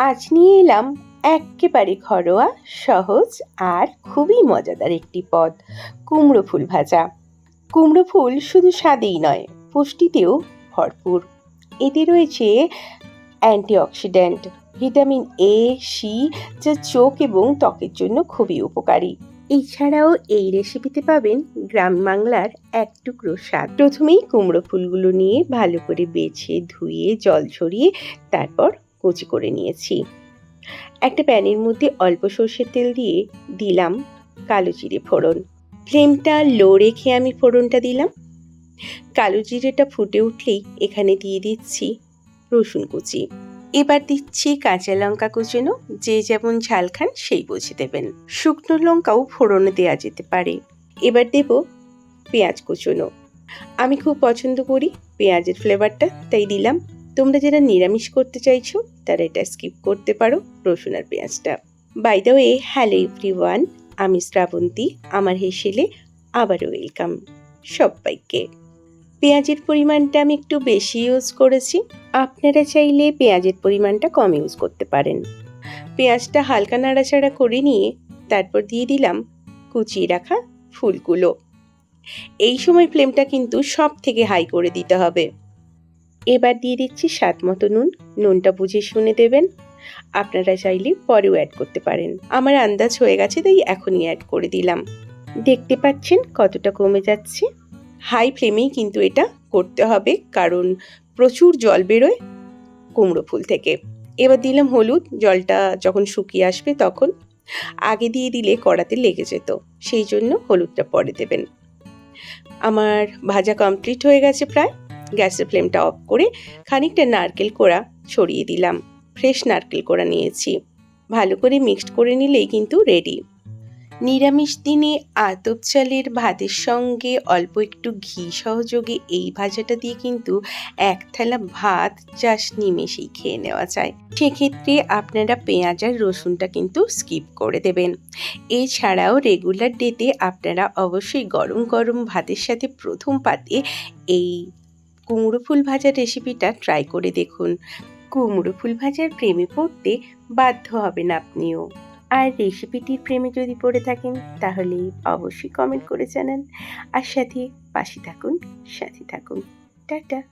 আজ নিয়ে এলাম এক্কেবারে ঘরোয়া, সহজ আর খুবই মজাদার একটি পদ, কুমড়ো ফুল ভাজা। কুমড়ো ফুল শুধু স্বাদেই নয়, পুষ্টিতেও ভরপুর। এতে রয়েছে অ্যান্টিঅক্সিডেন্ট, ভিটামিন এ, সি, যা চোখ এবং ত্বকের জন্য খুবই উপকারী। এছাড়াও এই রেসিপিতে পাবেন গ্রাম বাংলার এক টুকরো স্বাদ। প্রথমেই কুমড়ো ফুলগুলো নিয়ে ভালো করে বেছে ধুয়ে জল ঝরিয়ে তারপর কুচি করে নিয়েছি। একটা প্যানের মধ্যে অল্প সর্ষের তেল দিয়ে দিলাম কালো জিরে ফোড়ন। ফ্লেমটা লো রেখে আমি ফোড়নটা দিলাম। কালো জিরেটা ফুটে উঠলেই এখানে দিয়ে দিচ্ছি রসুন কুচি। এবার দিচ্ছি কাঁচা লঙ্কা কুচনো, যে যেমন ঝাল খান সেই বুঝে দেবেন। শুকনো লঙ্কাও ফোড়নে দেওয়া যেতে পারে। এবার দেব পেঁয়াজ কুচনো। আমি খুব পছন্দ করি পেঁয়াজের ফ্লেভারটা, তাই দিলাম। তোমরা যারা নিরামিষ করতে চাইছো তারা এটা স্কিপ করতে পারো, রসুন আর পেঁয়াজটা। By the way, hello everyone, আমি শ্রাবন্তী। আমার হেসেলে আবারও ওয়েলকাম সবাইকে। পেঁয়াজের পরিমাণটা আমি একটু বেশি ইউজ করেছি, আপনারা চাইলে পেঁয়াজের পরিমাণটা কম ইউজ করতে পারেন। পেঁয়াজটা হালকা নাড়াচাড়া করে নিয়ে তারপর দিয়ে দিলাম কুচিয়ে রাখা ফুলগুলো। এই সময় ফ্লেমটা কিন্তু সব থেকে হাই করে দিতে হবে। এবার দিয়ে দিচ্ছি স্বাদ মতো নুন। নুনটা বুঝে শুনে দেবেন, আপনারা চাইলে পরেও অ্যাড করতে পারেন। আমার আন্দাজ হয়ে গেছে, তাই এখনই অ্যাড করে দিলাম। দেখতে পাচ্ছেন কতটা কমে যাচ্ছে। হাই ফ্লেমেই কিন্তু এটা করতে হবে, কারণ প্রচুর জল বেরোয় কুমড়ো ফুল থেকে। এবার দিলাম হলুদ। জলটা যখন শুকিয়ে আসবে তখন, আগে দিয়ে দিলে কড়াতে লেগে যেত, সেই জন্য হলুদটা পরে দেবেন। আমার ভাজা কমপ্লিট হয়ে গেছে প্রায়। গ্যাসের ফ্লেমটা অফ করে খানিকটা নারকেল কোড়া ছড়িয়ে দিলাম। ফ্রেশ নারকেল কোড়া নিয়েছি। ভালো করে মিক্সড করে নিলেই কিন্তু রেডি। নিরামিষ দিনে আতপ চালের ভাতের সঙ্গে অল্প একটু ঘি সহযোগে এই ভাজাটা দিয়ে কিন্তু এক থালা ভাত জাস্ট নিমেষেই খেয়ে নেওয়া যায়। সেক্ষেত্রে আপনারা পেঁয়াজ আর রসুনটা কিন্তু স্কিপ করে দেবেন। এছাড়াও রেগুলার ডেতে আপনারা অবশ্যই গরম গরম ভাতের সাথে প্রথম পাতে এই কুমড়ো ফুল ভাজার রেসিপিটা ট্রাই করে দেখুন। কুমড়ো ফুল ভাজার প্রেমে পড়তে বাধ্য হবেন আপনিও। আর রেসিপিটির প্রেমে যদি পড়ে থাকেন তাহলে অবশ্যই কমেন্ট করে জানান। আর সাথে পাশে থাকুন, সাথে থাকুন। টাটা।